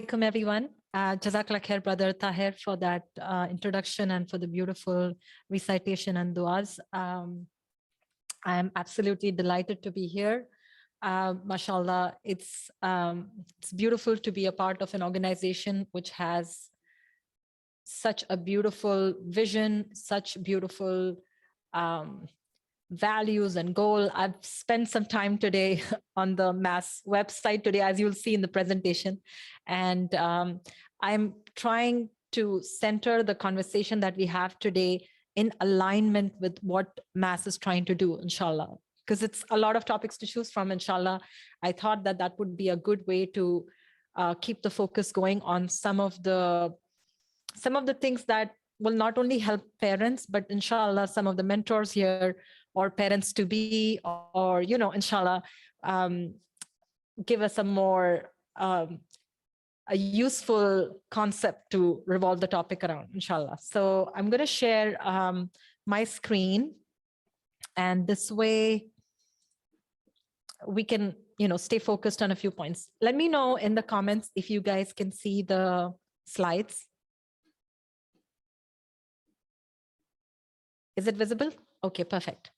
alaikum, everyone. Jazakallah khair, Brother Tahir, for that introduction and for the beautiful recitation and duas. I am absolutely delighted to be here. Mashallah, it's beautiful to be a part of an organization which has such a beautiful vision, such beautiful values and goal. I've spent some time today on the MAS website today, as you'll see in the presentation. And I'm trying to center the conversation that we have today in alignment with what MAS is trying to do, inshallah. Because it's a lot of topics to choose from, inshallah. I thought that that would be a good way to keep the focus going on some of the things that will not only help parents, but inshallah, some of the mentors here or parents to be, or, inshallah, give us a more, a useful concept to revolve the topic around, inshallah. So I'm going to share my screen, and this way we can, stay focused on a few points. Let me know in the comments if you guys can see the slides. Is it visible? Okay, perfect.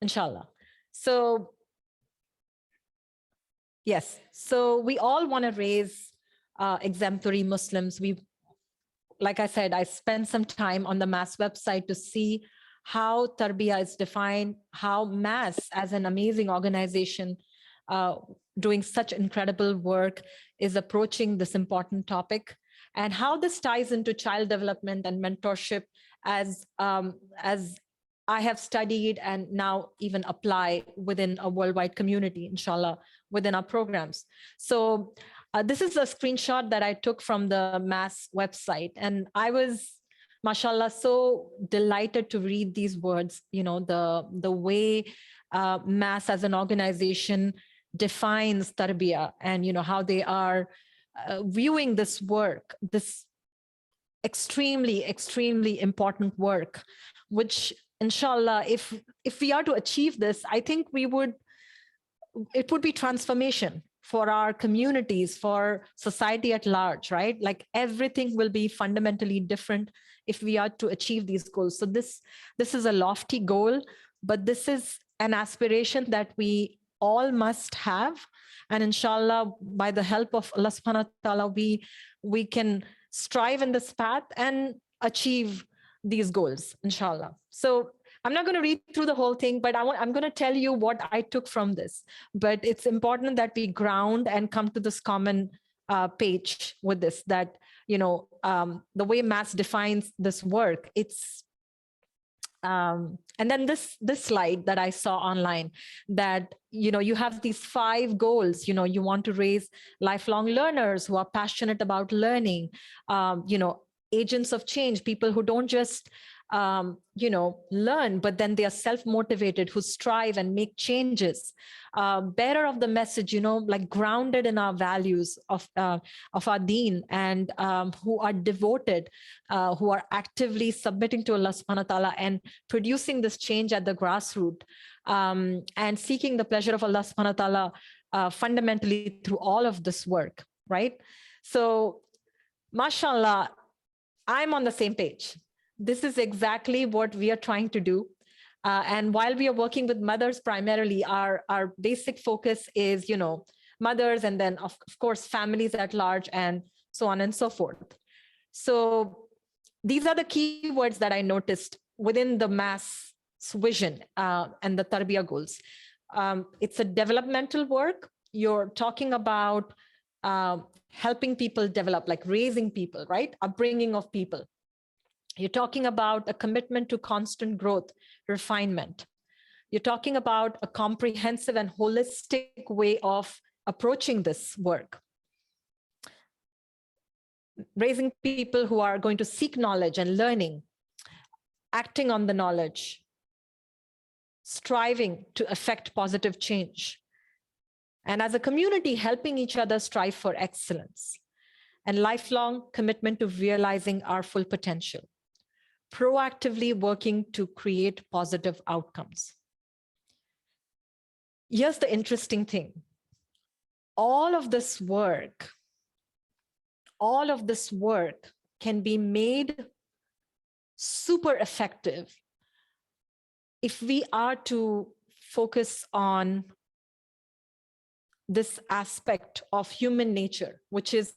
Inshallah. So yes, so we all want to raise exemplary Muslims. Like I said, I spent some time on the MAS website to see how Tarbiya is defined, how MAS as an amazing organization doing such incredible work is approaching this important topic, and how this ties into child development and mentorship as I have studied and now even apply within a worldwide community, inshallah, within our programs. So this is a screenshot that I took from the MAS website, and I was, mashallah, so delighted to read these words, the way MAS as an organization defines Tarbiya, and how they are viewing this work, this extremely, extremely important work, which inshallah, if we are to achieve this, I think it would be transformation for our communities, for society at large, right? Like everything will be fundamentally different if we are to achieve these goals. So this is a lofty goal, but this is an aspiration that we all must have. And inshallah, by the help of Allah subhanahu wa ta'ala, we can strive in this path and achieve these goals, inshallah. So I'm not going to read through the whole thing, but I'm going to tell you what I took from this. But it's important that we ground and come to this common page with this, that, the way MAS defines this work, it's, and then this slide that I saw online, that, you have these 5 goals, you want to raise lifelong learners who are passionate about learning, agents of change, people who don't just, learn, but then they are self-motivated, who strive and make changes, bearer of the message, like grounded in our values of our deen, and who are devoted, who are actively submitting to Allah subhanahu wa ta'ala and producing this change at the grassroots, and seeking the pleasure of Allah subhanahu wa ta'ala fundamentally through all of this work, right? So, mashallah, I'm on the same page. This is exactly what we are trying to do. And while we are working with mothers primarily, our basic focus is, mothers, and then of course, families at large, and so on and so forth. So these are the key words that I noticed within the MAS vision and the Tarbiya goals. It's a developmental work. You're talking about helping people develop, like raising people, right? Upbringing of people. You're talking about a commitment to constant growth, refinement. You're talking about a comprehensive and holistic way of approaching this work. Raising people who are going to seek knowledge and learning, acting on the knowledge, striving to affect positive change. And as a community, helping each other strive for excellence, and lifelong commitment to realizing our full potential. Proactively working to create positive outcomes. Here's the interesting thing. All of this work all of this work can be made super effective if we are to focus on this aspect of human nature, which is,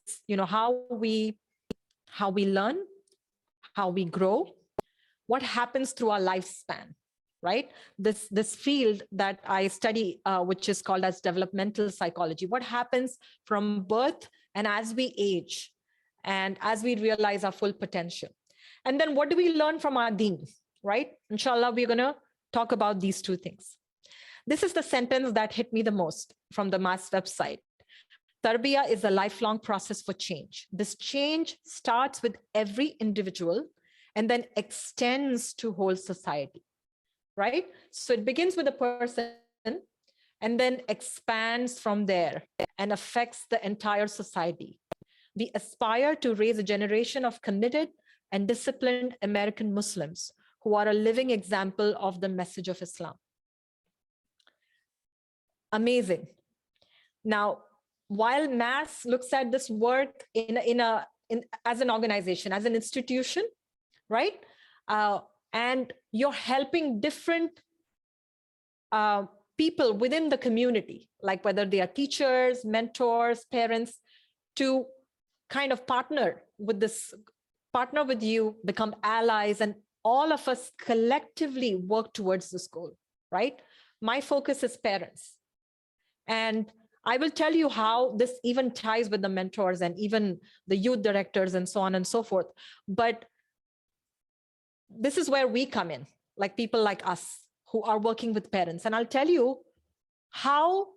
how we learn, how we grow, what happens through our lifespan, right? This field that I study, which is called as developmental psychology, what happens from birth and as we age and as we realize our full potential. And then what do we learn from our deen, right? Inshallah, we're going to talk about these two things. This is the sentence that hit me the most from the MAS website. Tarbiya is a lifelong process for change. This change starts with every individual and then extends to whole society, right? So it begins with a person and then expands from there and affects the entire society. We aspire to raise a generation of committed and disciplined American Muslims who are a living example of the message of Islam. Amazing. Now, while MAS looks at this work as an organization, as an institution, right? And you're helping different people within the community, like whether they are teachers, mentors, parents, to kind of partner with you, become allies, and all of us collectively work towards this goal, right? My focus is parents. And I will tell you how this even ties with the mentors and even the youth directors and so on and so forth. But this is where we come in, like people like us who are working with parents. And I'll tell you how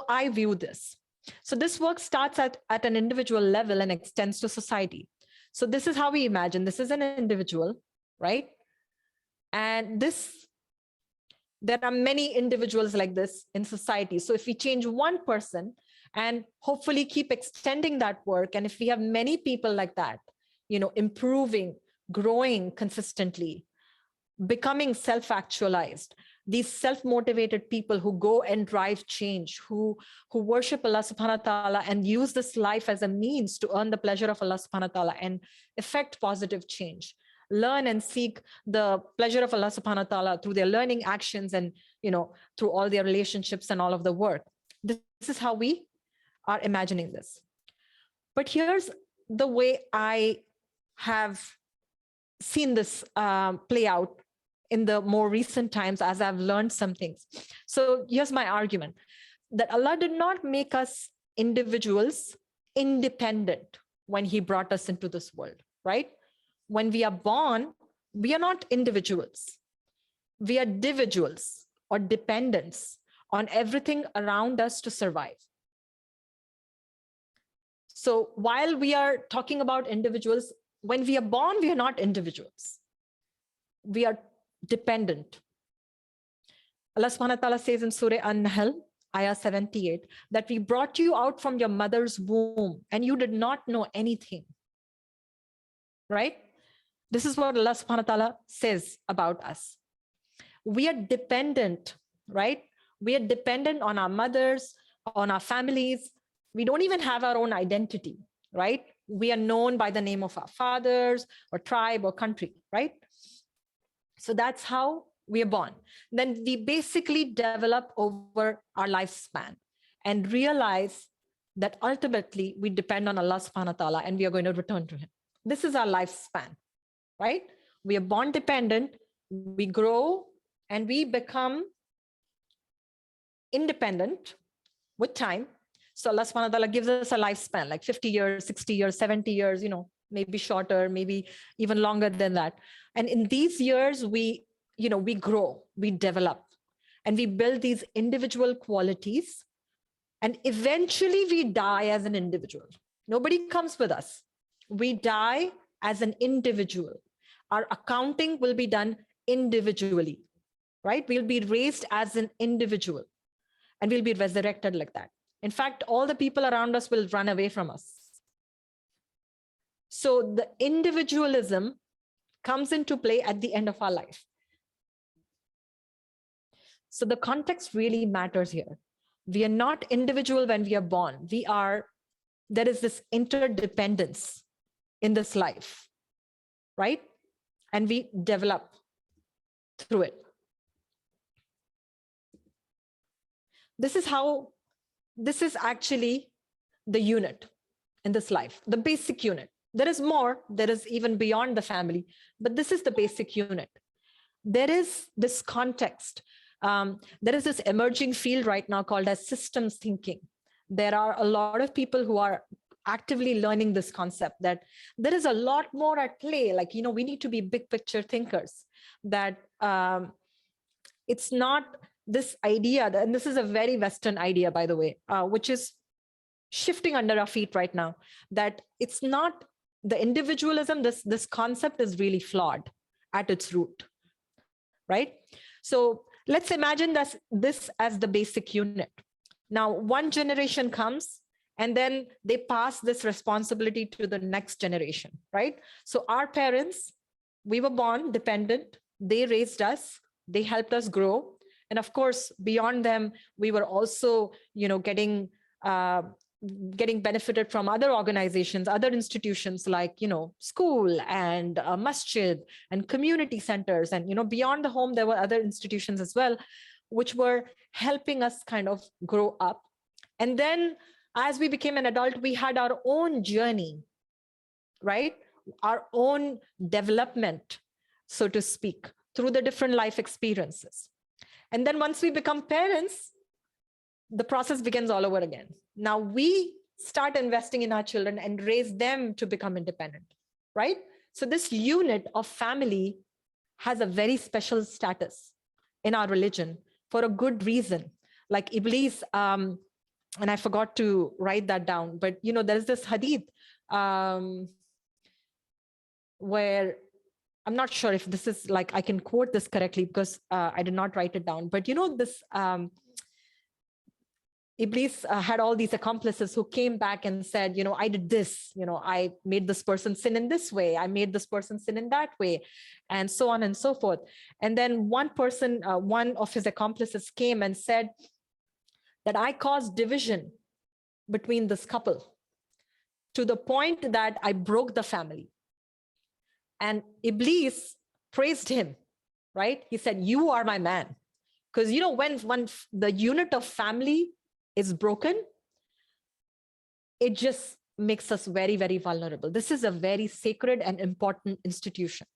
I view this. So this work starts at an individual level and extends to society. So this is how we imagine. This is an individual, right? And there are many individuals like this in society. So if we change one person and hopefully keep extending that work, and if we have many people like that, improving, growing consistently, becoming self-actualized, these self-motivated people who go and drive change, who worship Allah subhanahu wa ta'ala and use this life as a means to earn the pleasure of Allah subhanahu wa ta'ala and effect positive change, learn and seek the pleasure of Allah subhanahu wa ta'ala through their learning actions and, through all their relationships and all of the work. This is how we are imagining this. But here's the way I have seen this play out in the more recent times as I've learned some things. So here's my argument, that Allah did not make us individuals independent when He brought us into this world, right? When we are born, we are not individuals. We are individuals or dependents on everything around us to survive. So while we are talking about individuals, when we are born, we are not individuals. We are dependent. Allah subhanahu wa ta'ala says in Surah An-Nahl, Ayah 78, that we brought you out from your mother's womb and you did not know anything. Right? This is what Allah subhanahu wa ta'ala says about us. We are dependent, right? We are dependent on our mothers, on our families. We don't even have our own identity, right? We are known by the name of our fathers or tribe or country, right? So that's how we are born. Then we basically develop over our lifespan and realize that ultimately we depend on Allah subhanahu wa ta'ala and we are going to return to Him. This is our lifespan, right? We are born dependent, we grow and we become independent with time. So Allah subhanahu wa ta'ala gives us a lifespan, like 50 years, 60 years, 70 years, maybe shorter, maybe even longer than that. And in these years, we grow, we develop, and we build these individual qualities. And eventually we die as an individual. Nobody comes with us. We die as an individual. Our accounting will be done individually, right? We'll be raised as an individual and we'll be resurrected like that. In fact, all the people around us will run away from us. So the individualism comes into play at the end of our life. So the context really matters here. We are not individual when we are born. We are there is this interdependence in this life, right? And we develop through it. This is actually the unit in this life, the basic unit. There is more, there is even beyond the family, but this is the basic unit. There is this context. There is this emerging field right now called as systems thinking. There are a lot of people who are actively learning this concept, that there is a lot more at play. Like, we need to be big picture thinkers, that it's not this idea, and this is a very Western idea, by the way, which is shifting under our feet right now, that it's not the individualism. This concept is really flawed at its root, right? So let's imagine this as the basic unit. Now, one generation comes, and then they pass this responsibility to the next generation, right? So our parents, we were born dependent, they raised us, they helped us grow. And of course, beyond them, we were also, getting benefited from other organizations, other institutions, like, school and masjid and community centers. And, beyond the home, there were other institutions as well, which were helping us kind of grow up. And then as we became an adult, we had our own journey, right? Our own development, so to speak, through the different life experiences. And then once we become parents, the process begins all over again. Now we start investing in our children and raise them to become independent, right? So this unit of family has a very special status in our religion for a good reason. Like Iblis, and I forgot to write that down, but there's this hadith where, I'm not sure if this is like, I can quote this correctly because I did not write it down, but this Iblis had all these accomplices who came back and said, I did this, I made this person sin in this way, I made this person sin in that way, and so on and so forth. And then one person, one of his accomplices came and said that I caused division between this couple to the point that I broke the family. And Iblis praised him, right? He said, you are my man. Because, when the unit of family is broken, it just makes us very, very vulnerable. This is a very sacred and important institution,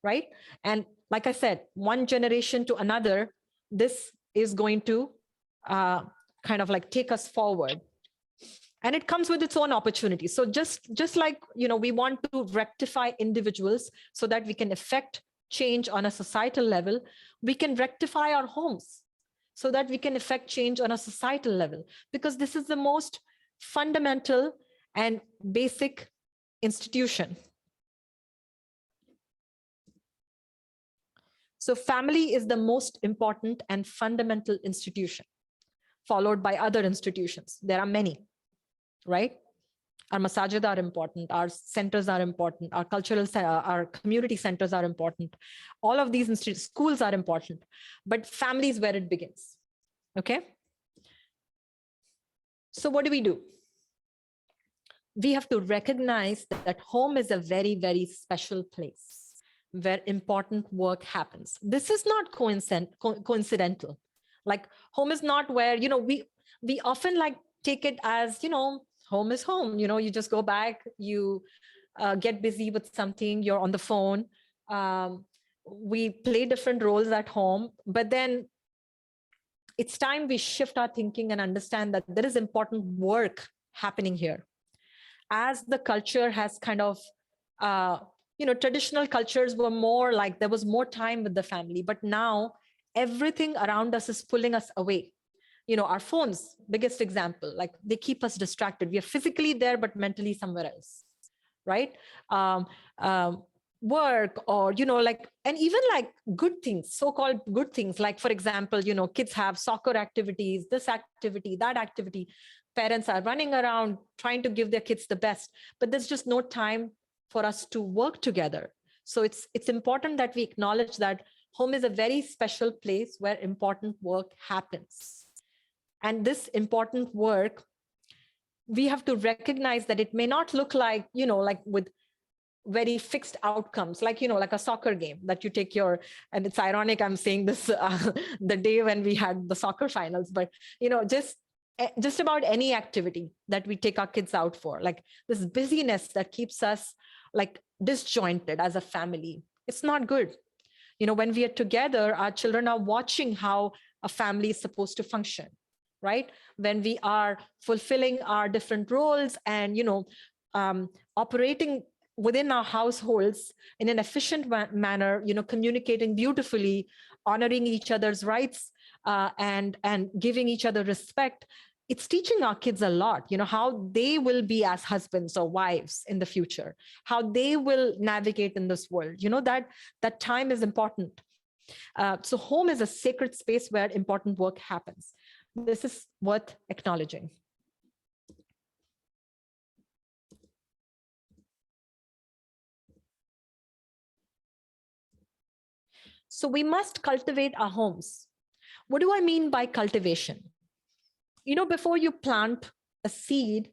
right? And like I said, one generation to another, this is going to kind of like take us forward. And it comes with its own opportunities. So just like, we want to rectify individuals so that we can effect change on a societal level, we can rectify our homes so that we can effect change on a societal level, because this is the most fundamental and basic institution. So family is the most important and fundamental institution, followed by other institutions. There are many, right? Our masajid are important, our centers are important, our our community centers are important. All of these schools are important, but family is where it begins, okay? So what do? We have to recognize that home is a very, very special place where important work happens. This is not coincidental. Like, home is not where, we often like take it as, home is home, you just go back, you get busy with something, you're on the phone. We play different roles at home, but then it's time we shift our thinking and understand that there is important work happening here. As the culture has kind of, traditional cultures were more like there was more time with the family, but now everything around us is pulling us away. Our phones, biggest example, like they keep us distracted. We are physically there, but mentally somewhere else, right? Work, or, and even like good things, so-called good things. Like, for example, kids have soccer activities, this activity, that activity. Parents are running around trying to give their kids the best, but there's just no time for us to work together. So it's important that we acknowledge that home is a very special place where important work happens. And this important work we have to recognize that it may not look like, like with very fixed outcomes, like, like a soccer game that you take your, and it's ironic I'm saying this the day when we had the soccer finals, but just about any activity that we take our kids out for, like this busyness that keeps us like disjointed as a family, it's not good. When we are together, our children are watching how a family is supposed to function, right? When we are fulfilling our different roles and operating within our households in an efficient manner, communicating beautifully, honoring each other's rights, and giving each other respect, it's teaching our kids a lot, how they will be as husbands or wives in the future, how they will navigate in this world, that time is important. So home is a sacred space where important work happens. This is worth acknowledging. So we must cultivate our homes. What do I mean by cultivation? Before you plant a seed,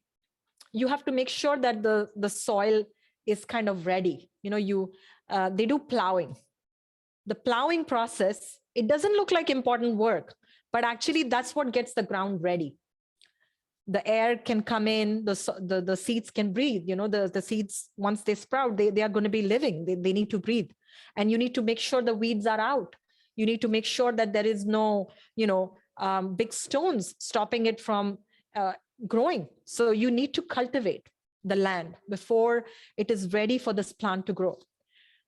you have to make sure that the soil is kind of ready. They do plowing. The plowing process, it doesn't look like important work, but actually that's what gets the ground ready. The air can come in, the seeds can breathe. The seeds, once they sprout, they are going to be living. They need to breathe. And you need to make sure the weeds are out. You need to make sure that there is no, big stones stopping it from growing. So you need to cultivate the land before it is ready for this plant to grow.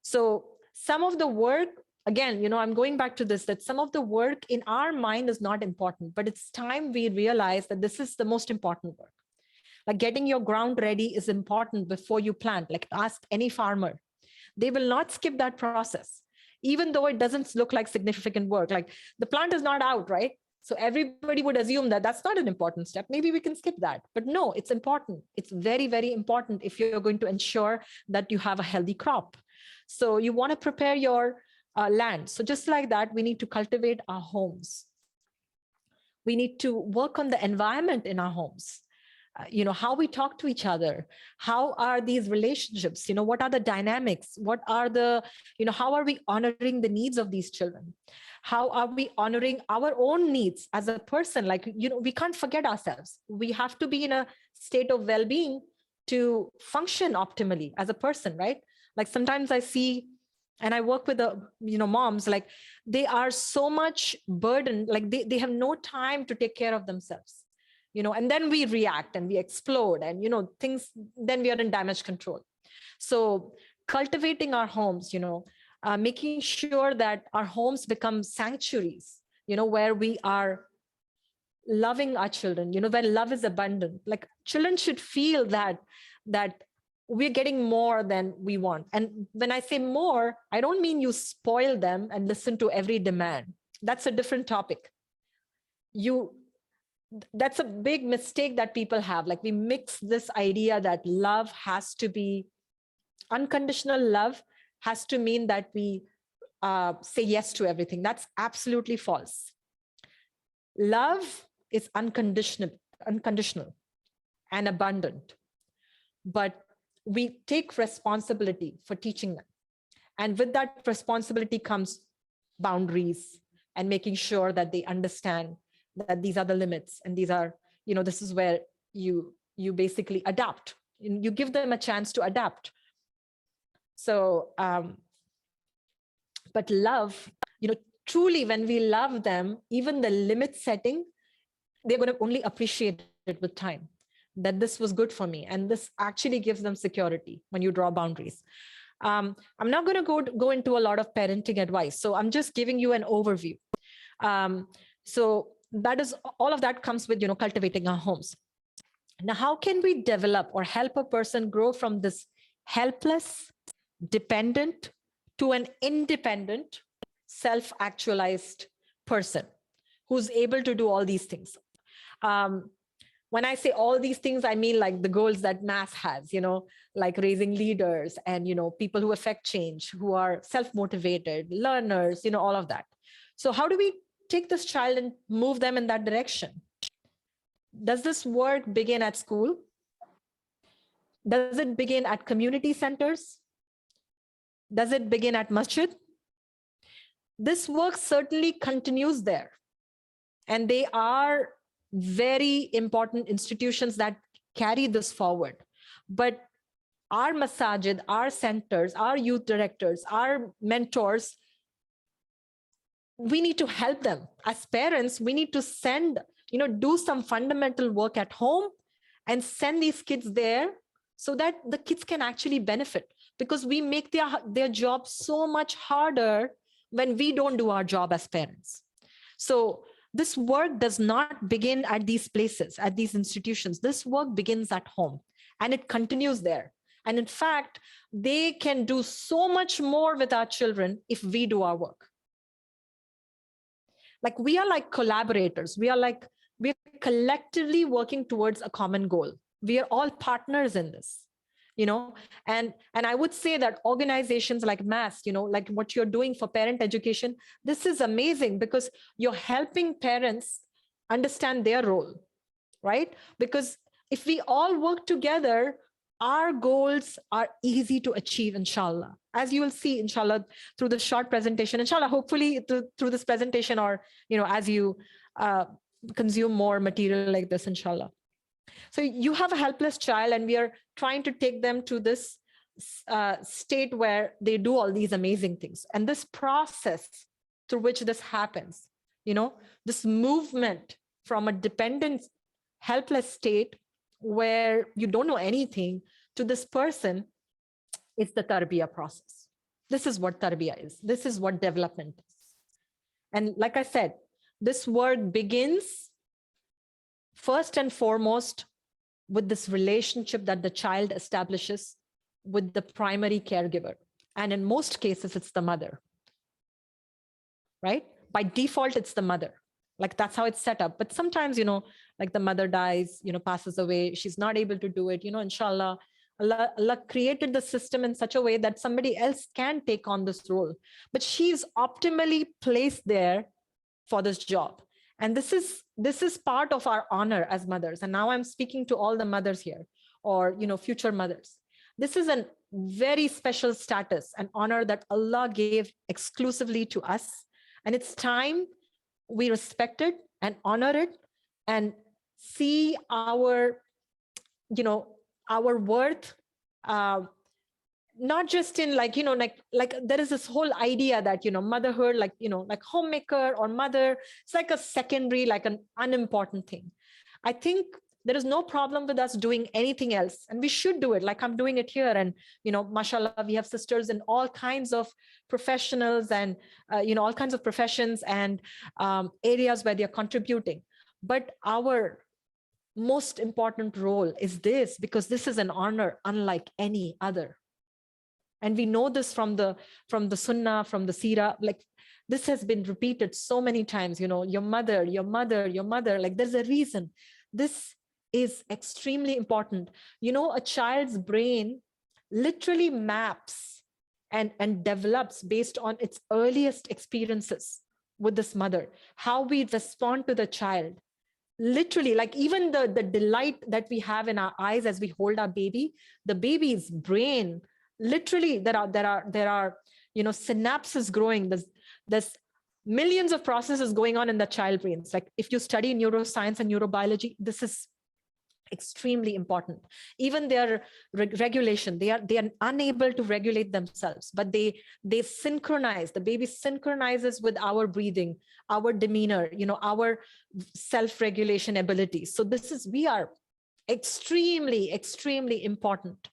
So some of the work, again, I'm going back to this, that some of the work in our mind is not important, but it's time we realize that this is the most important work. Like getting your ground ready is important before you plant. Like ask any farmer. They will not skip that process, even though it doesn't look like significant work. Like the plant is not out, right? So everybody would assume that that's not an important step. Maybe we can skip that. But no, it's important. It's very, very important if you're going to ensure that you have a healthy crop. So you want to prepare your land. So just like that, we need to cultivate our homes. We need to work on the environment in our homes. How we talk to each other. How are these relationships? What are the dynamics? What are the, how are we honoring the needs of these children? How are we honoring our own needs as a person? Like, we can't forget ourselves. We have to be in a state of well-being to function optimally as a person, right? Like sometimes I see, and I work with the, moms, like they are so much burdened, like they have no time to take care of themselves, and then we react and we explode and, things, then we are in damage control. So cultivating our homes, making sure that our homes become sanctuaries, where we are loving our children, where love is abundant. Like children should feel that we're getting more than we want. And when I say more, I don't mean you spoil them and listen to every demand. That's a different topic. That's a big mistake that people have. Like we mix this idea that love has to be unconditional. Love has to mean that we say yes to everything. That's absolutely false. Love is unconditional and abundant, but we take responsibility for teaching them. And with that responsibility comes boundaries and making sure that they understand that these are the limits and these are, this is where you basically adapt. You give them a chance to adapt. So, but love, truly when we love them, even the limit setting, they're going to only appreciate it with time, that this was good for me. And this actually gives them security when you draw boundaries. I'm not going to go into a lot of parenting advice. So I'm just giving you an overview. So that is, all of that comes with, cultivating our homes. Now, how can we develop or help a person grow from this helpless, dependent to an independent, self-actualized person who's able to do all these things? When I say all these things, I mean like the goals that MAS has, like raising leaders and, people who affect change, who are self-motivated, learners, all of that. So how do we take this child and move them in that direction? Does this work begin at school? Does it begin at community centers? Does it begin at masjid? This work certainly continues there. And they are very important institutions that carry this forward. But our masajid, our centers, our youth directors, our mentors, we need to help them. As parents, we need to send, do some fundamental work at home and send these kids there so that the kids can actually benefit, because we make their job so much harder when we don't do our job as parents. So this work does not begin at these places, at these institutions. This work begins at home and it continues there. And in fact, they can do so much more with our children if we do our work. Like we are like collaborators. We're collectively working towards a common goal. We are all partners in this, and I would say that organizations like MAS, like what you're doing for parent education, this is amazing because you're helping parents understand their role, right? Because if we all work together, our goals are easy to achieve, inshallah. As you will see, inshallah, through the short presentation, inshallah, hopefully through this presentation, or, as you consume more material like this, inshallah. So you have a helpless child and we are trying to take them to this state where they do all these amazing things. And this process through which this happens, this movement from a dependent, helpless state where you don't know anything to this person, is the Tarbiya process. This is what Tarbiya is. This is what development is. And like I said, this work begins first and foremost with this relationship that the child establishes with the primary caregiver. And in most cases, it's the mother, right? By default, it's the mother. Like that's how it's set up. But sometimes, like the mother dies, passes away, she's not able to do it, inshallah, Allah created the system in such a way that somebody else can take on this role. But she's optimally placed there for this job. And this is part of our honor as mothers. And now I'm speaking to all the mothers here, or future mothers. This is a very special status and honor that Allah gave exclusively to us. And it's time we respect it and honor it and see our worth, not just in like there is this whole idea that motherhood, like homemaker or mother, it's like a secondary, like an unimportant thing. I think there is no problem with us doing anything else, and we should do it. Like I'm doing it here, and mashallah, we have sisters in all kinds of professionals and all kinds of professions and areas where they're contributing. But our most important role is this, because this is an honor unlike any other. And we know this from the sunnah, from the seerah. Like this has been repeated so many times, your mother, your mother, your mother. Like there's a reason. This is extremely important. A child's brain literally maps and develops based on its earliest experiences with this mother, how we respond to the child. Literally, like even the delight that we have in our eyes as we hold our baby, the baby's brain, literally there are synapses growing. There's millions of processes going on in the child brains. Like if you study neuroscience and neurobiology, this is extremely important. Even their regulation, they are unable to regulate themselves, but they synchronize. The baby synchronizes with our breathing, our demeanor, our self-regulation abilities. So we are extremely, extremely important.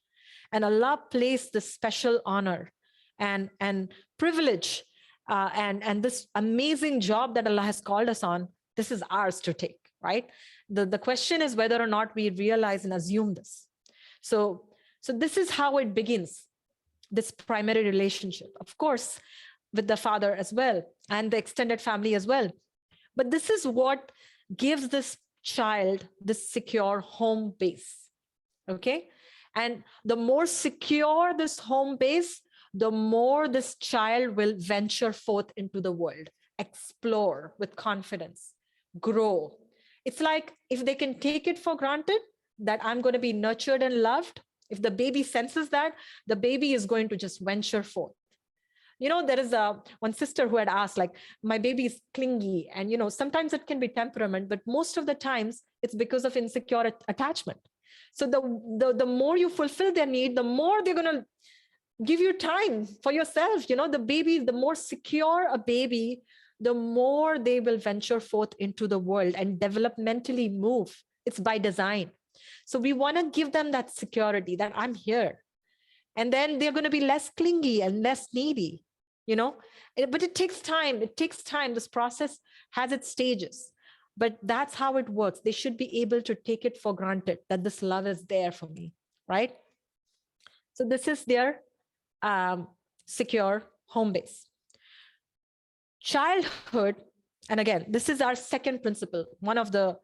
And Allah placed this special honor and privilege and this amazing job that Allah has called us on. This is ours to take, right? The question is whether or not we realize and assume this. So this is how it begins, this primary relationship, of course, with the father as well and the extended family as well. But this is what gives this child this secure home base, okay? And the more secure this home base, the more this child will venture forth into the world, explore with confidence, grow. It's like if they can take it for granted that I'm going to be nurtured and loved, if the baby senses that, the baby is going to just venture forth. There is one sister who had asked, like, my baby is clingy, and sometimes it can be temperament, but most of the times it's because of insecure attachment. So the more you fulfill their need, the more they're going to give you time for yourself. The baby, the more secure a baby, the more they will venture forth into the world and developmentally move. It's by design. So we want to give them that security that I'm here. And then they're going to be less clingy and less needy, but it takes time. It takes time. This process has its stages, but that's how it works. They should be able to take it for granted that this love is there for me, right? So this is their secure home base. Childhood, and again, this is our second principle, one of the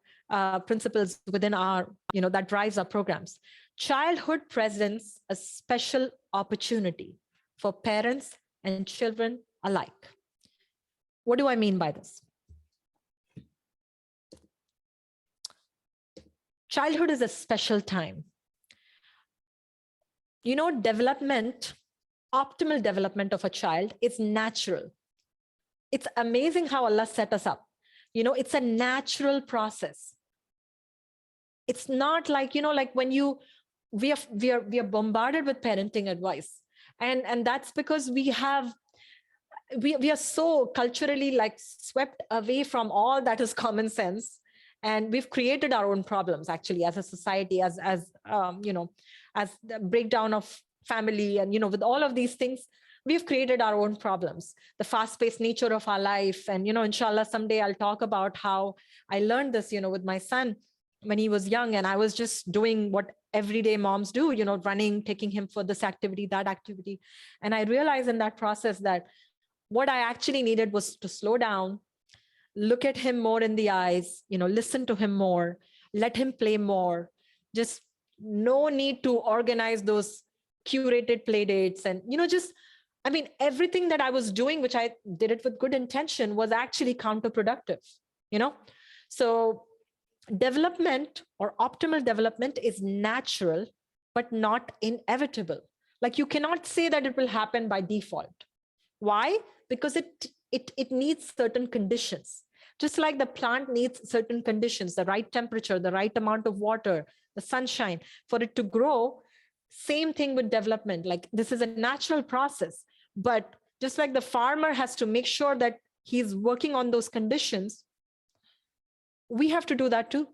principles within our, that drives our programs. Childhood presents a special opportunity for parents and children alike. What do I mean by this? Childhood is a special time. Development, optimal development of a child is natural. It's amazing how Allah set us up. It's a natural process. It's not like, like when we are bombarded with parenting advice. And that's because we are so culturally like swept away from all that is common sense. And we've created our own problems actually as a society, as the breakdown of family, and with all of these things, we've created our own problems, the fast-paced nature of our life. And inshallah, someday I'll talk about how I learned this, with my son when he was young, and I was just doing what everyday moms do, running, taking him for this activity, that activity. And I realized in that process that what I actually needed was to slow down, look at him more in the eyes, listen to him more, let him play more. Just no need to organize those curated play dates. And, everything that I was doing, which I did it with good intention, was actually counterproductive, So development or optimal development is natural, but not inevitable. Like you cannot say that it will happen by default. Why? Because it needs certain conditions. Just like the plant needs certain conditions, the right temperature, the right amount of water, the sunshine for it to grow. Same thing with development. Like this is a natural process, but just like the farmer has to make sure that he's working on those conditions, we have to do that too.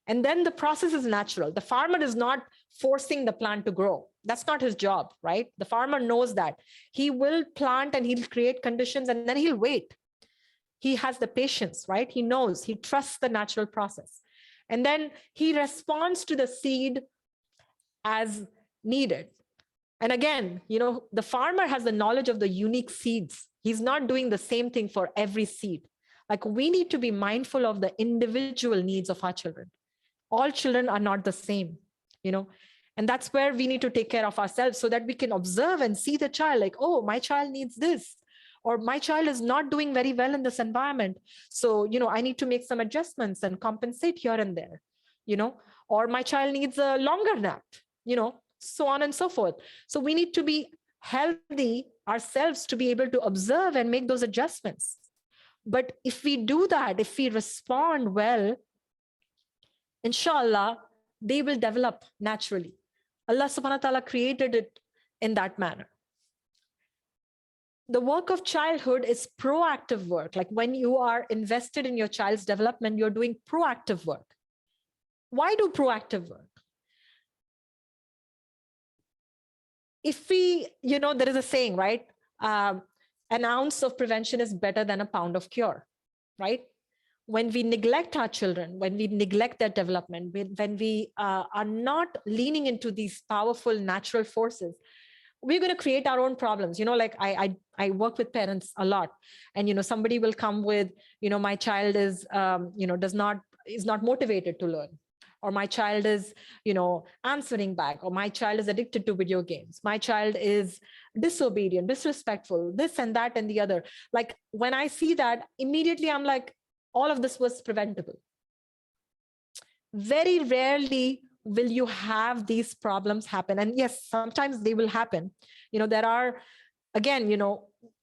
And then the process is natural. The farmer is not forcing the plant to grow. That's not his job, right? The farmer knows that. He will plant and he'll create conditions and then he'll wait. He has the patience, right? He knows, he trusts the natural process. And then he responds to the seed as needed. And again, the farmer has the knowledge of the unique seeds. He's not doing the same thing for every seed. Like we need to be mindful of the individual needs of our children. All children are not the same, and that's where we need to take care of ourselves so that we can observe and see the child like, oh, my child needs this, or my child is not doing very well in this environment. So, I need to make some adjustments and compensate here and there, or my child needs a longer nap, so on and so forth. So we need to be healthy ourselves to be able to observe and make those adjustments. But if we do that, if we respond well, inshallah, they will develop naturally. Allah subhanahu wa ta'ala created it in that manner. The work of childhood is proactive work. Like when you are invested in your child's development, you're doing proactive work. Why do proactive work? If we, there is a saying, right? An ounce of prevention is better than a pound of cure, right? When we neglect our children, when we neglect their development, when we are not leaning into these powerful natural forces, we're going to create our own problems. Like I work with parents a lot, and somebody will come with, my child is not motivated to learn, or my child is answering back, or my child is addicted to video games, my child is disobedient, disrespectful, this and that and the other. Like when I see that, immediately I'm like, all of this was preventable. Very rarely will you have these problems happen. And yes, sometimes they will happen. There are, again,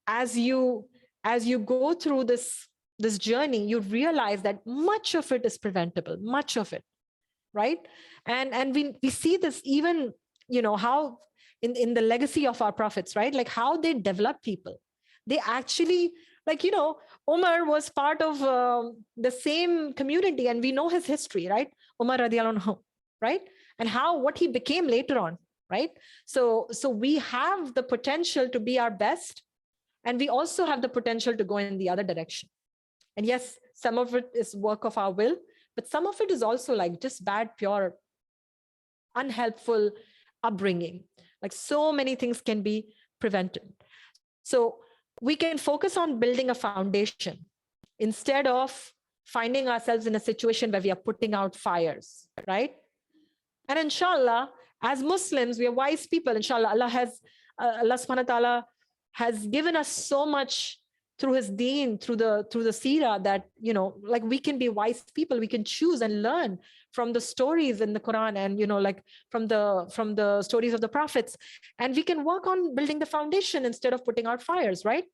as you go through this journey, you realize that much of it is preventable, much of it, right? And we see this even, how in the legacy of our prophets, right? Like how they develop people. They actually, like, Umar was part of the same community, and we know his history, right? Umar radiallahu anhu, right? And how what he became later on, right? So we have the potential to be our best, and we also have the potential to go in the other direction. And yes, some of it is work of our will, but some of it is also like just bad, pure, unhelpful upbringing. Like so many things can be prevented. So we can focus on building a foundation instead of finding ourselves in a situation where we are putting out fires, right? And inshallah, as Muslims, we are wise people. Inshallah, Allah subhanahu wa ta'ala has given us so much through his deen, through the seerah, that, like we can be wise people. We can choose and learn from the stories in the Quran, and, like from the stories of the prophets. And we can work on building the foundation instead of putting out fires, right?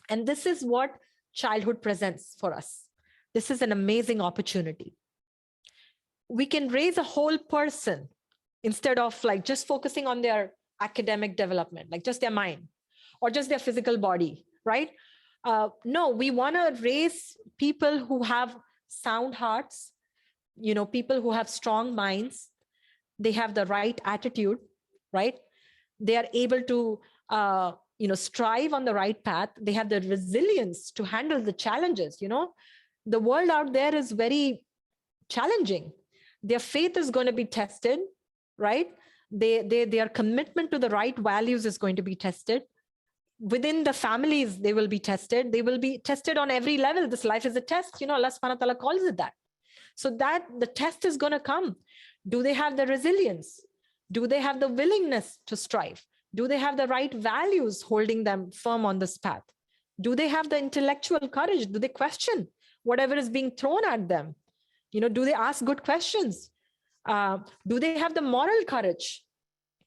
And this is what childhood presents for us. This is an amazing opportunity. We can raise a whole person instead of like just focusing on their academic development, like just their mind or just their physical body, right? No, we want to raise people who have sound hearts, people who have strong minds. They have the right attitude, right? They are able to, strive on the right path. They have the resilience to handle the challenges. The world out there is very challenging. Their faith is going to be tested, right? Their commitment to the right values is going to be tested. Within the families, they will be tested. They will be tested on every level. This life is a test. Allah subhanahu wa ta'ala calls it that. So that the test is going to come. Do they have the resilience? Do they have the willingness to strive? Do they have the right values holding them firm on this path? Do they have the intellectual courage? Do they question whatever is being thrown at them? Do they ask good questions? Do they have the moral courage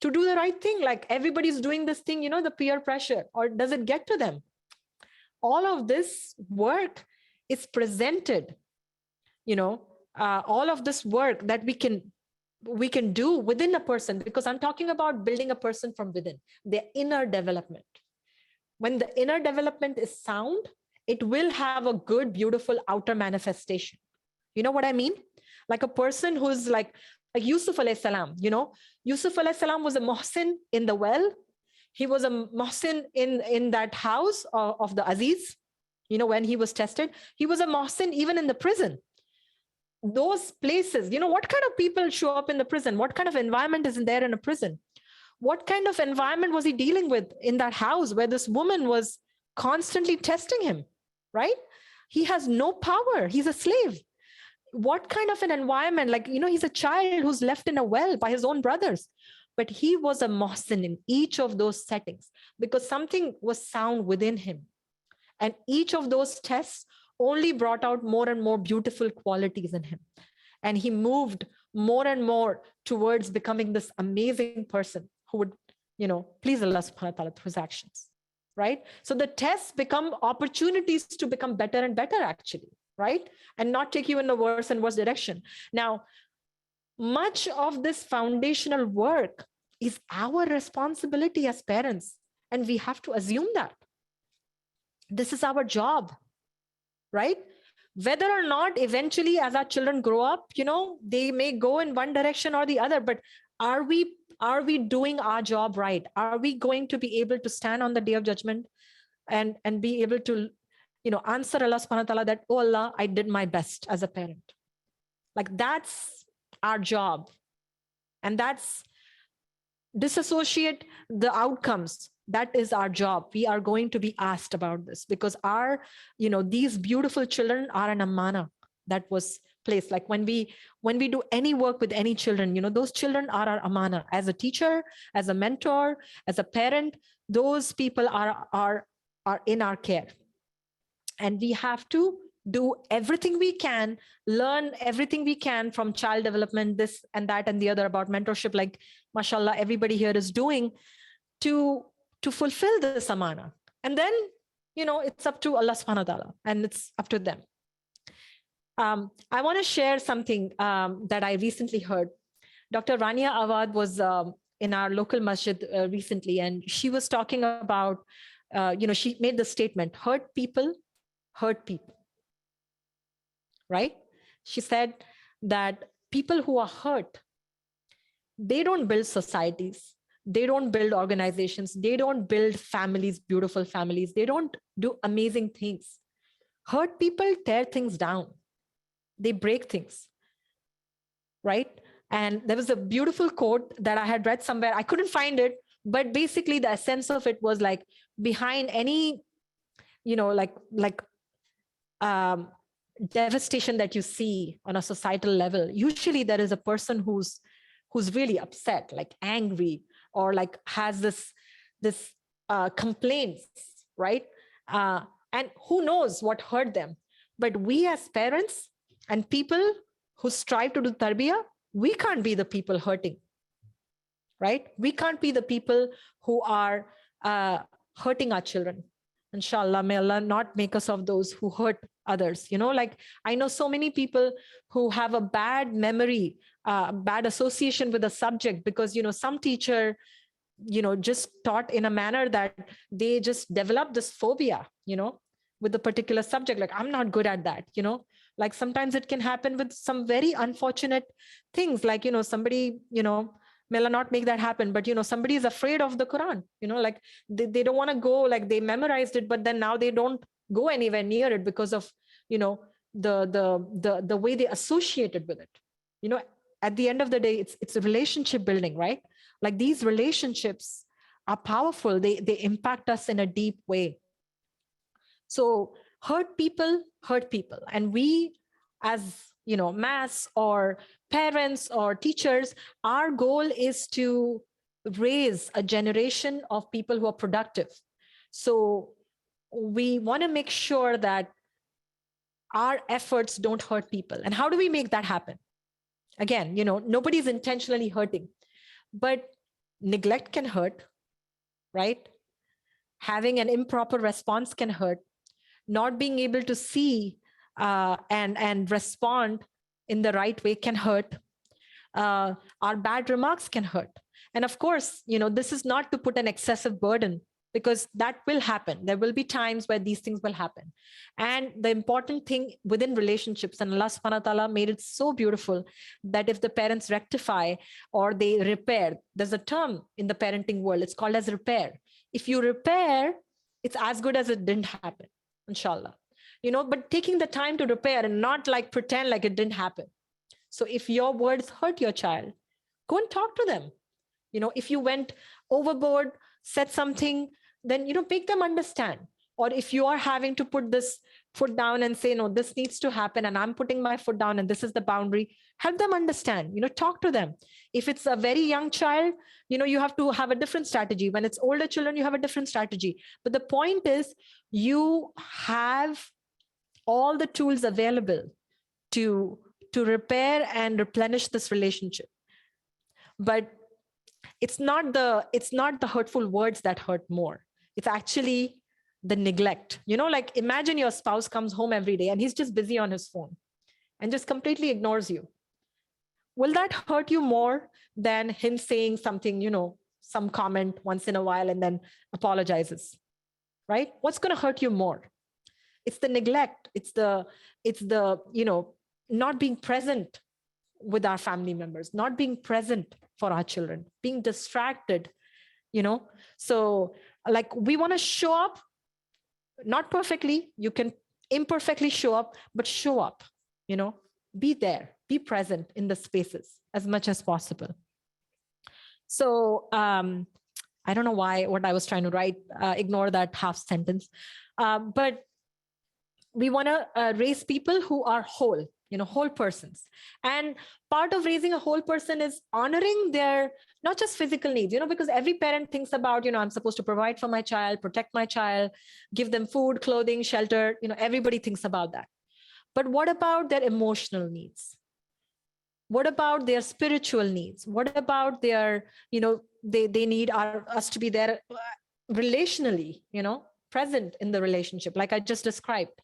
to do the right thing? Like everybody's doing this thing, the peer pressure, or does it get to them? All of this work is presented, all of this work that we can do within a person, because I'm talking about building a person from within, their inner development. When the inner development is sound, it will have a good, beautiful outer manifestation. You know what I mean? Like a person who's like Yusuf alayhi salam, Yusuf alayhi salam was a muhsin in the well. He was a muhsin in that house of the Aziz, when he was tested. He was a muhsin even in the prison. Those places, what kind of people show up in the prison? What kind of environment is there in a prison? What kind of environment was he dealing with in that house where this woman was constantly testing him, right? He has no power. He's a slave. What kind of an environment? Like, he's a child who's left in a well by his own brothers. But he was a muhsin in each of those settings because something was sound within him. And each of those tests only brought out more and more beautiful qualities in him. And he moved more and more towards becoming this amazing person who would, please Allah subhanahu wa ta'ala through his actions, right? So the tests become opportunities to become better and better, actually, right? And not take you in a worse and worse direction. Now, much of this foundational work is our responsibility as parents. And we have to assume that. This is our job, right? Whether or not eventually as our children grow up, they may go in one direction or the other, but are we doing our job right? Are we going to be able to stand on the day of judgment and be able to, answer Allah subhanahu wa ta'ala that, oh Allah, I did my best as a parent. Like that's our job. And that's disassociate the outcomes. That is our job. We are going to be asked about this because these beautiful children are an amana that was placed. Like when we do any work with any children, those children are our amana. As a teacher, as a mentor, as a parent, those people are in our care. And we have to do everything we can, learn everything we can from child development, this and that and the other, about mentorship, like mashallah everybody here is doing, to fulfill this amana. And then, it's up to Allah subhanahu wa ta'ala, and it's up to them. I want to share something that I recently heard. Dr. Rania Awad was in our local masjid recently, and she was talking about, she made the statement, hurt people, right? She said that people who are hurt, they don't build societies, they don't build organizations, they don't build families, beautiful families, they don't do amazing things. Hurt people tear things down, they break things, right? And there was a beautiful quote that I had read somewhere, I couldn't find it, but basically the essence of it was like, behind any, devastation that you see on a societal level, usually there is a person who's really upset, like angry, or like has this complaints, right? And who knows what hurt them. But we as parents and people who strive to do tarbiyah, we can't be the people hurting, right? We can't be the people who are hurting our children. Inshallah, may Allah not make us of those who hurt others. Like I know so many people who have a bad memory, bad association with a subject because, some teacher, just taught in a manner that they just developed this phobia, with a particular subject. Like, I'm not good at that, like sometimes it can happen with some very unfortunate things, like, somebody, may Allah not make that happen, but somebody is afraid of the Quran, like they don't want to go, like they memorized it, but then now they don't go anywhere near it because of, the way they associated with it. At the end of the day, it's a relationship building, right? Like these relationships are powerful, they impact us in a deep way. So hurt people, and we as mass or parents or teachers, our goal is to raise a generation of people who are productive. So we want to make sure that our efforts don't hurt people. And how do we make that happen? Again, nobody's intentionally hurting, but neglect can hurt, right? Having an improper response can hurt. Not being able to see and respond in the right way can hurt. Our bad remarks can hurt. And of course, this is not to put an excessive burden, because that will happen. There will be times where these things will happen. And the important thing within relationships, and Allah subhanahu wa ta'ala made it so beautiful, that if the parents rectify or they repair, there's a term in the parenting world, it's called as repair. If you repair, it's as good as it didn't happen, inshallah. But taking the time to repair and not like pretend like it didn't happen. So if your words hurt your child, go and talk to them. If you went overboard, said something, then, make them understand. Or if you are having to put this foot down and say, no, this needs to happen, and I'm putting my foot down and this is the boundary, help them understand, talk to them. If it's a very young child, you have to have a different strategy. When it's older children, you have a different strategy. But the point is, you have all the tools available to repair and replenish this relationship. But it's not the hurtful words that hurt more. It's actually the neglect. Like imagine your spouse comes home every day and he's just busy on his phone and just completely ignores you. Will that hurt you more than him saying something, some comment once in a while and then apologizes, right? What's going to hurt you more? It's the neglect. It's the not being present with our family members, not being present for our children, being distracted, So like we want to show up, not perfectly. You can imperfectly show up, but show up, be there, be present in the spaces as much as possible. So I don't know what I was trying to write, ignore that half sentence. But we want to raise people who are whole, whole persons. And part of raising a whole person is honoring their, not just physical needs, because every parent thinks about, I'm supposed to provide for my child, protect my child, give them food, clothing, shelter, everybody thinks about that. But what about their emotional needs? What about their spiritual needs? What about their, they need us to be there relationally, present in the relationship, like I just described.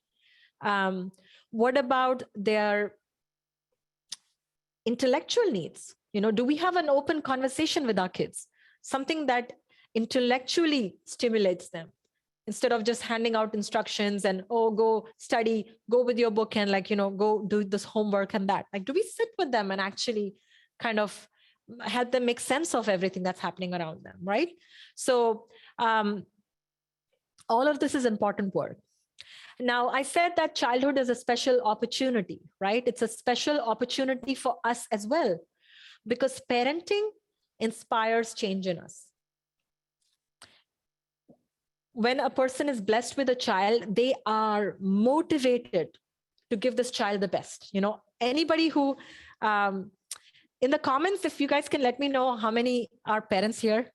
What about their intellectual needs? Do we have an open conversation with our kids? Something that intellectually stimulates them, instead of just handing out instructions and, oh, go study, go with your book and go do this homework and that. Like, do we sit with them and actually kind of help them make sense of everything that's happening around them, right? So all of this is important work. Now, I said that childhood is a special opportunity, right? It's a special opportunity for us as well, because parenting inspires change in us. When a person is blessed with a child, they are motivated to give this child the best. Anybody who, in the comments, if you guys can let me know how many are parents here.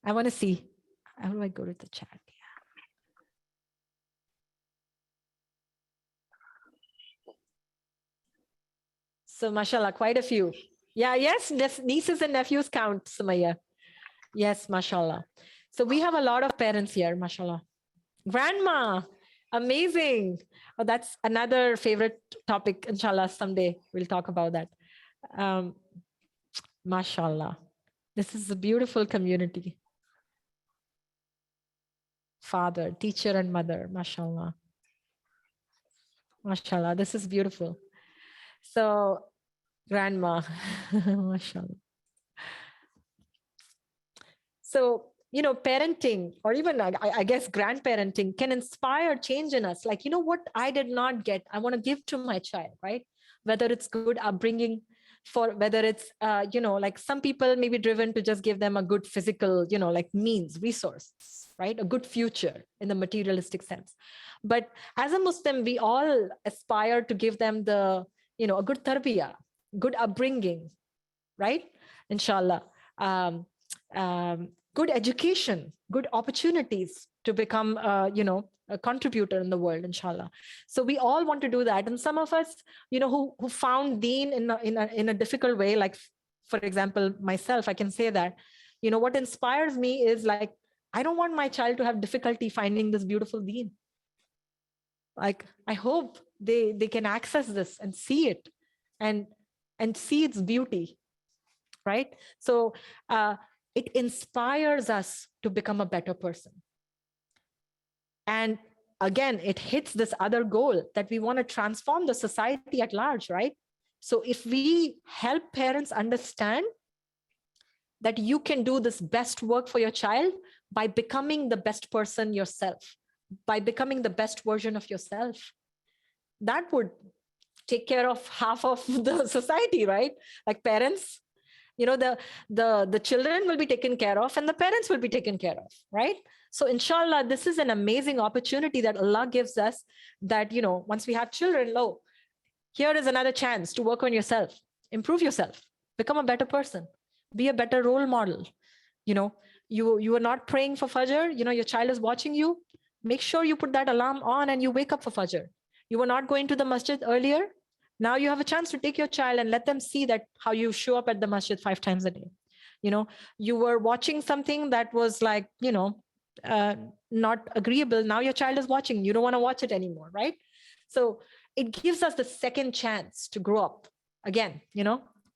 I want to see. How do I go to the chat? So, mashallah, quite a few. Yeah, yes, nieces and nephews count, Sumaya. Yes, mashallah. So we have a lot of parents here, mashallah. Grandma, amazing. Oh, that's another favorite topic, inshallah, someday we'll talk about that. Mashallah. This is a beautiful community. Father, teacher, and mother, mashallah. Mashallah, this is beautiful. So, grandma, mashallah. So, parenting, or even I guess grandparenting, can inspire change in us. Like, what I did not get, I want to give to my child, right? Whether it's good upbringing, for whether it's, like some people may be driven to just give them a good physical, like means, resource, right? A good future in the materialistic sense. But as a Muslim, we all aspire to give them a good tarbiya, good upbringing, right? Inshallah. Good education, good opportunities to become, a contributor in the world, inshallah. So we all want to do that. And some of us, who found deen in a difficult way, like, for example, myself, I can say that, what inspires me is like, I don't want my child to have difficulty finding this beautiful deen. Like, I hope they can access this and see it and see its beauty, right? So, it inspires us to become a better person. And again, it hits this other goal that we want to transform the society at large, right? So if we help parents understand that you can do this best work for your child by becoming the best person yourself, by becoming the best version of yourself, that would take care of half of the society, right? Like, parents, the children will be taken care of and the parents will be taken care of, right? So inshallah, this is an amazing opportunity that Allah gives us, that, once we have children, here is another chance to work on yourself, improve yourself, become a better person, be a better role model. You are not praying for Fajr, your child is watching you, make sure you put that alarm on and you wake up for Fajr. You were not going to the masjid earlier, now you have a chance to take your child and let them see that how you show up at the masjid 5 times a day. You were watching something that was like, not agreeable. Now your child is watching, you don't want to watch it anymore, right? So it gives us the second chance to grow up again,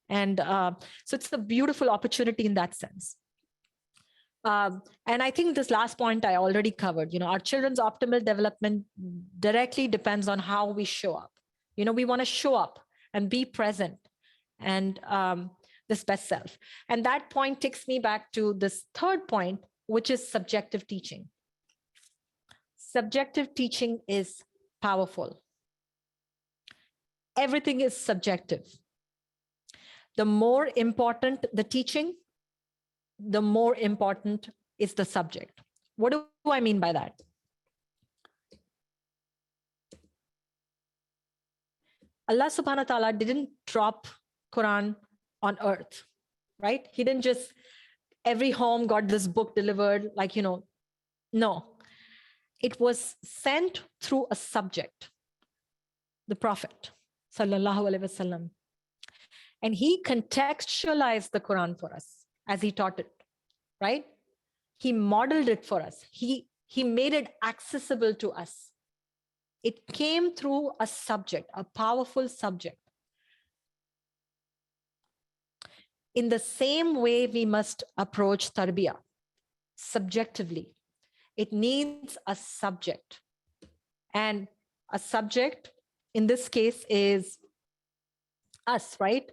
and so it's a beautiful opportunity in that sense. And I think this last point I already covered. Our children's optimal development directly depends on how we show up. We want to show up and be present and this best self. And that point takes me back to this third point, which is subjective teaching. Subjective teaching is powerful. Everything is subjective. The more important the teaching, the more important is the subject. What do I mean by that? Allah subhanahu wa ta'ala didn't drop Quran on earth, right? He didn't just every home got this book delivered, like, no. It was sent through a subject, the Prophet, sallallahu alaihi wasallam. And he contextualized the Quran for us as he taught it, right? He modeled it for us. He made it accessible to us. It came through a subject, a powerful subject. In the same way, we must approach Tarbiya subjectively. It needs a subject. And a subject in this case is us, right?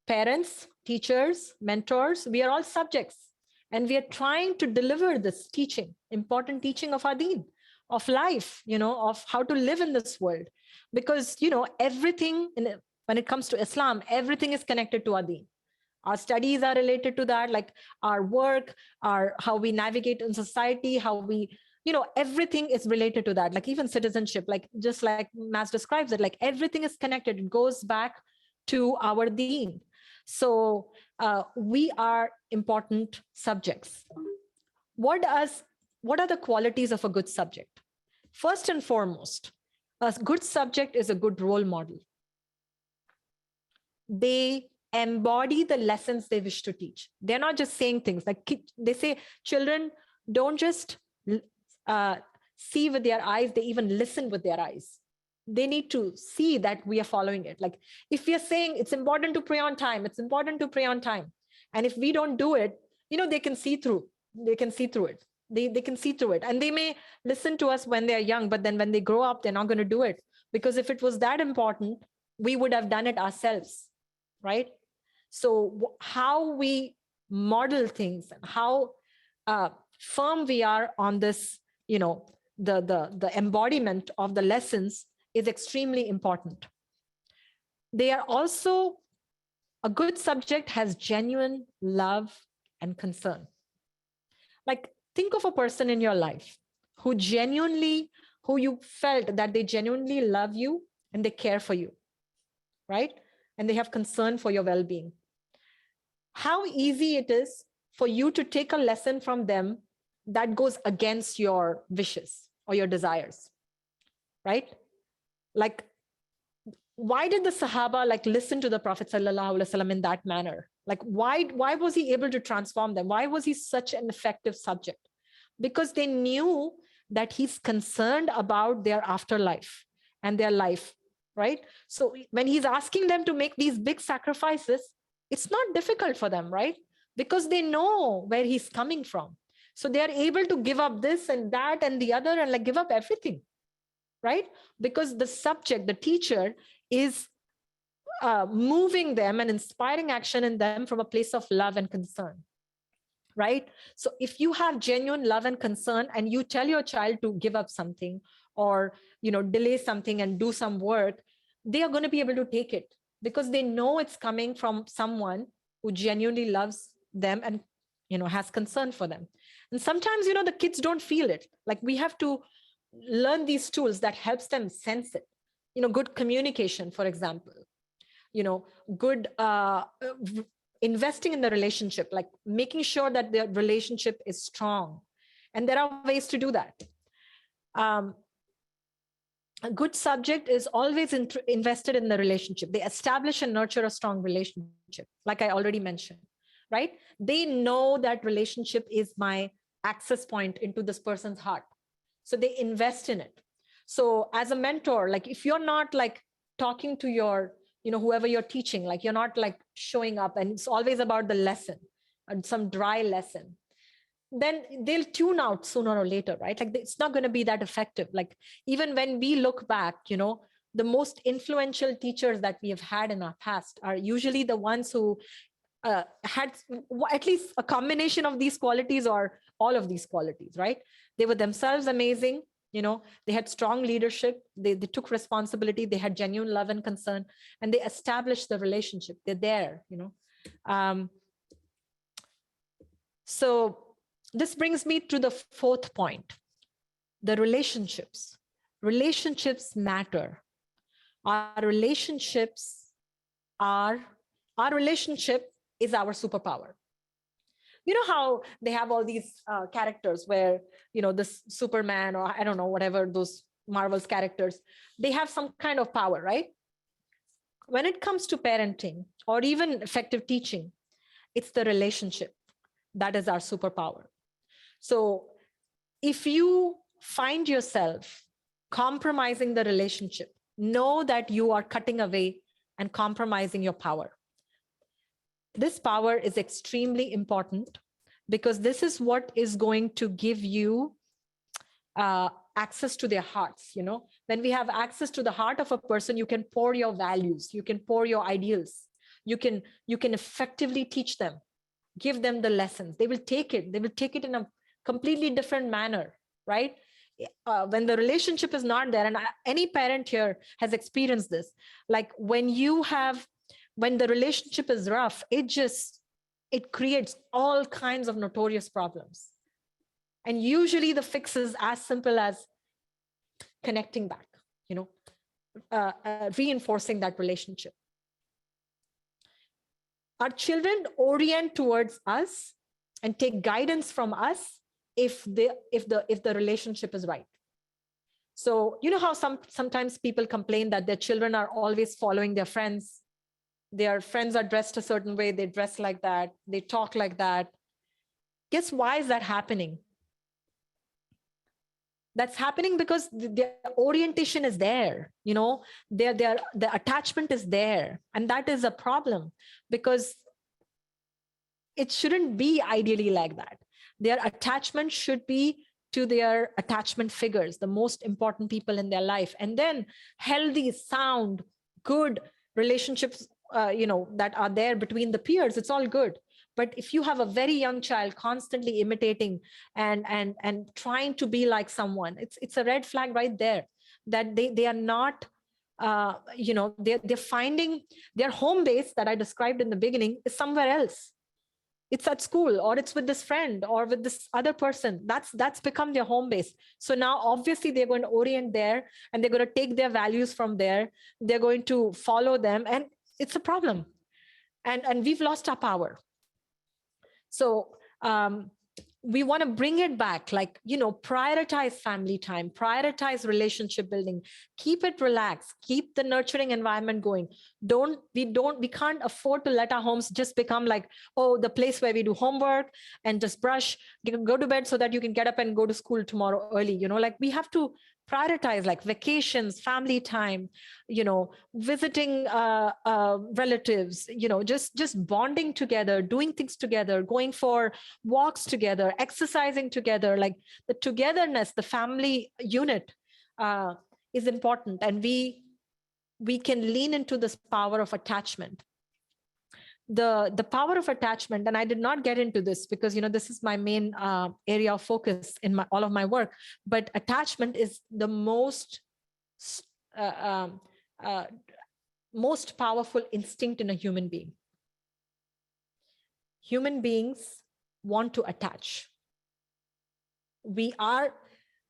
Parents, teachers, mentors, we are all subjects. And we are trying to deliver this teaching, important teaching of our deen, of life, of how to live in this world. Because, everything, when it comes to Islam, everything is connected to our deen. Our studies are related to that, like our work, how we navigate in society, how we, everything is related to that. Like even citizenship, like just like Mas describes it, like everything is connected. It goes back to our deen. So we are important subjects. What are the qualities of a good subject? First and foremost, a good subject is a good role model. They embody the lessons they wish to teach. They're not just saying things. Like they say, children don't just see with their eyes, they even listen with their eyes. They need to see that we are following it. Like if we are saying it's important to pray on time, it's important to pray on time. And if we don't do it, they can see through. They can see through it. They can see through it. And they may listen to us when they're young, but then when they grow up, they're not going to do it. Because if it was that important, we would have done it ourselves, right? So how we model things and how firm we are on this, the embodiment of the lessons is extremely important. They are also, a good subject has genuine love and concern. Like think of a person in your life who you felt that they genuinely love you and they care for you, right? And they have concern for your well-being. How easy it is for you to take a lesson from them that goes against your wishes or your desires, right? Like, why did the Sahaba listen to the Prophet sallallahu alaihi wasallam in that manner? Like, why was he able to transform them? Why was he such an effective subject? Because they knew that he's concerned about their afterlife and their life, right? So when he's asking them to make these big sacrifices, it's not difficult for them, right? Because they know where he's coming from. So they are able to give up this and that and the other and give up everything, right? Because the subject, the teacher is moving them and inspiring action in them from a place of love and concern, right? So if you have genuine love and concern and you tell your child to give up something or, delay something and do some work, they are going to be able to take it because they know it's coming from someone who genuinely loves them and, has concern for them. And sometimes, the kids don't feel it. Like we have to learn these tools that helps them sense it. Good communication, for example, good investing in the relationship, like making sure that the relationship is strong. And there are ways to do that. A good subject is always invested in the relationship. They establish and nurture a strong relationship, like I already mentioned, right? They know that relationship is my access point into this person's heart. So they invest in it. So as a mentor, if you're not talking to your, whoever you're teaching, you're not showing up and it's always about the lesson and some dry lesson, then they'll tune out sooner or later, right? It's not going to be that effective. Even when we look back, the most influential teachers that we have had in our past are usually the ones who had at least a combination of these qualities or all of these qualities, right? They were themselves amazing. They had strong leadership. They took responsibility. They had genuine love and concern, and they established the relationship. They're there, So this brings me to the fourth point, the relationships. Relationships matter. Our relationship is our superpower. You know how they have all these characters where, this Superman, or I don't know, whatever those Marvel's characters, they have some kind of power, right? When it comes to parenting or even effective teaching, it's the relationship that is our superpower. So if you find yourself compromising the relationship, know that you are cutting away and compromising your power. This power is extremely important because this is what is going to give you access to their hearts. When we have access to the heart of a person, you can pour your values, you can pour your ideals, you can effectively teach them, give them the lessons. They will take it in a completely different manner, right? When the relationship is not there, and any parent here has experienced this, like when the relationship is rough, it creates all kinds of notorious problems. And usually the fix is as simple as connecting back, reinforcing that relationship. Our children orient towards us and take guidance from us if the relationship is right. So you know how sometimes people complain that their children are always following their friends. Their friends are dressed a certain way, they dress like that, they talk like that. Guess why is that happening? That's happening because their orientation is there, their attachment is there. And that is a problem because it shouldn't be ideally like that. Their attachment should be to their attachment figures, the most important people in their life. And then healthy, sound, good relationships, that are there between the peers, it's all good. But if you have a very young child constantly imitating and trying to be like someone, it's a red flag right there, that they are not, they're finding their home base that I described in the beginning is somewhere else. It's at school, or it's with this friend, or with this other person. That's become their home base. So now obviously they're going to orient there, and they're going to take their values from there. They're going to follow them, and it's a problem. And we've lost our power. So we want to bring it back, like, prioritize family time, prioritize relationship building, keep it relaxed, keep the nurturing environment going. We can't afford to let our homes just become like, oh, the place where we do homework and just brush, go to bed so that you can get up and go to school tomorrow early. Like we have to prioritize like vacations, family time, visiting relatives, just bonding together, doing things together, going for walks together, exercising together. Like the togetherness, the family unit is important. And we can lean into this power of attachment. The power of attachment, and I did not get into this because this is my main area of focus in all of my work, but attachment is the most powerful instinct in a human being. Human beings want to attach. We are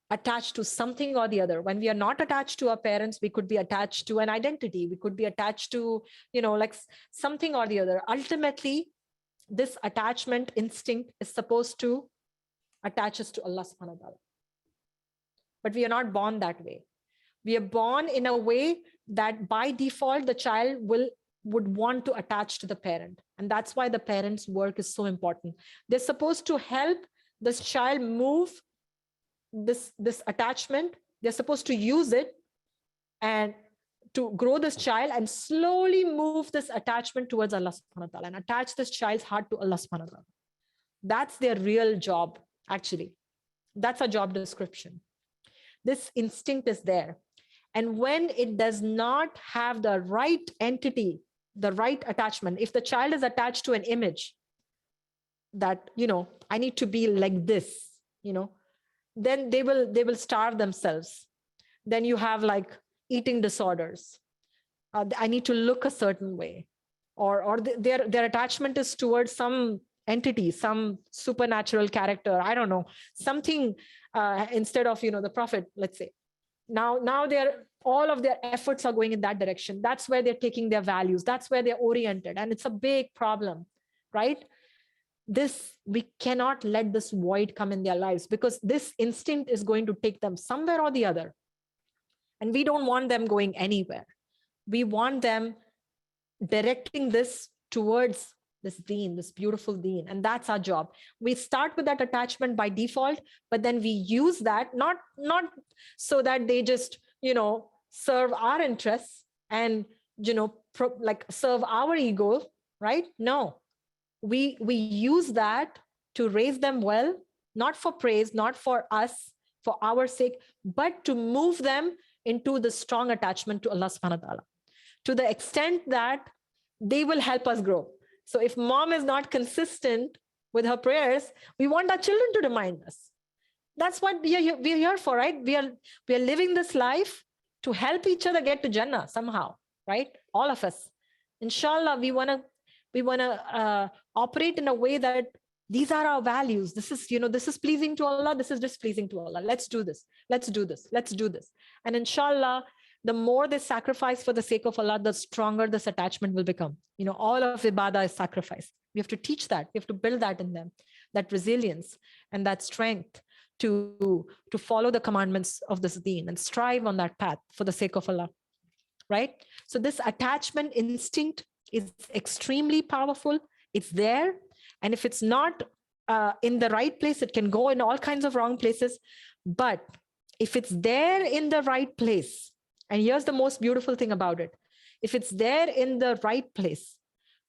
attached to something or the other. When we are not attached to our parents, we could be attached to an identity. We could be attached to, like something or the other. Ultimately, this attachment instinct is supposed to attach us to Allah subhanahu wa ta'ala. But we are not born that way. We are born in a way that by default, the child would want to attach to the parent. And that's why the parent's work is so important. They're supposed to help this child move this attachment. They're supposed to use it and to grow this child and slowly move this attachment towards Allah subhanahu wa ta'ala and attach this child's heart to Allah subhanahu wa ta'ala. That's their real job, actually. That's a job description. This instinct is there. And when it does not have the right entity, the right attachment, if the child is attached to an image that, I need to be like this, then they will starve themselves. Then you have like eating disorders. I need to look a certain way, or their attachment is towards some entity, some supernatural character. I don't know, something instead of the prophet, let's say. Now all of their efforts are going in that direction. That's where they're taking their values. That's where they're oriented, and it's a big problem. right? We cannot let this void come in their lives, because this instinct is going to take them somewhere or the other. And we don't want them going anywhere. We want them directing this towards this deen, this beautiful deen. And that's our job. We start with that attachment by default, but then we use that, not so that they just, serve our interests and, like serve our ego, right? No, we use that to raise them well, not for praise, not for us, for our sake, but to move them into the strong attachment to Allah subhanahu wa ta'ala, to the extent that they will help us grow. So if mom is not consistent with her prayers, we want our children to remind us. That's what we're here for, right? We are living this life to help each other get to Jannah somehow, right? All of us. Inshallah, we want to operate in a way that these are our values. This is pleasing to Allah. This is displeasing to Allah. Let's do this. Let's do this. Let's do this. And inshallah, the more they sacrifice for the sake of Allah, the stronger this attachment will become. All of ibadah is sacrifice. We have to teach that. We have to build that in them, that resilience and that strength to follow the commandments of this deen and strive on that path for the sake of Allah, right? So this attachment instinct is extremely powerful. It's there. And if it's not in the right place, it can go in all kinds of wrong places. But if it's there in the right place, and here's the most beautiful thing about it, if it's there in the right place,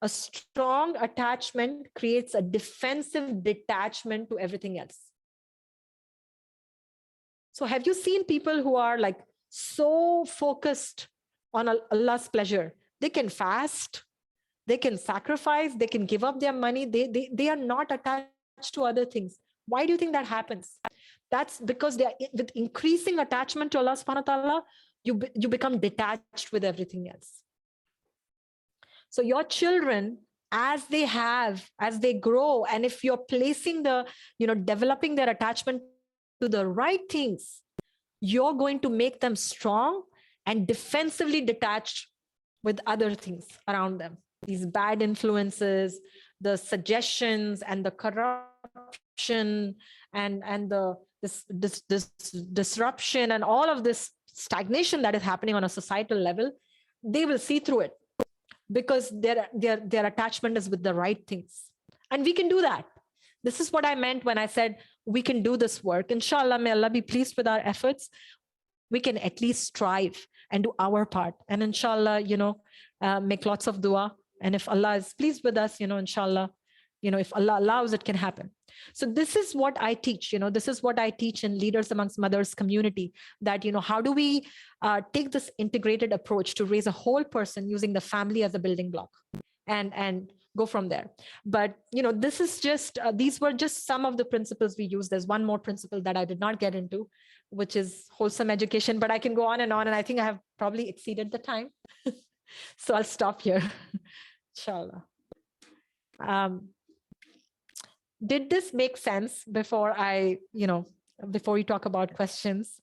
a strong attachment creates a defensive detachment to everything else. So have you seen people who are like so focused on Allah's pleasure? They can fast, they can sacrifice, they can give up their money. They are not attached to other things. Why do you think that happens? That's because they are, with increasing attachment to Allah subhanahu wa ta'ala, you become detached with everything else. So your children, as they grow, and if you're placing developing their attachment to the right things, you're going to make them strong and defensively detached with other things around them. These bad influences, the suggestions and the corruption and this disruption and all of this stagnation that is happening on a societal level, they will see through it because their attachment is with the right things. And we can do that. This is what I meant when I said we can do this work. Inshallah, may Allah be pleased with our efforts. We can at least strive and do our part. And inshallah, make lots of dua. And if Allah is pleased with us, inshallah, if Allah allows, it can happen. So this is what I teach, this is what I teach in Leaders Amongst Mothers community, that, how do we take this integrated approach to raise a whole person using the family as a building block and go from there. But, this is just, these were just some of the principles we use. There's one more principle that I did not get into, which is wholesome education, but I can go on. And I think I have probably exceeded the time. So I'll stop here. Inshallah. Did this make sense before before we talk about questions?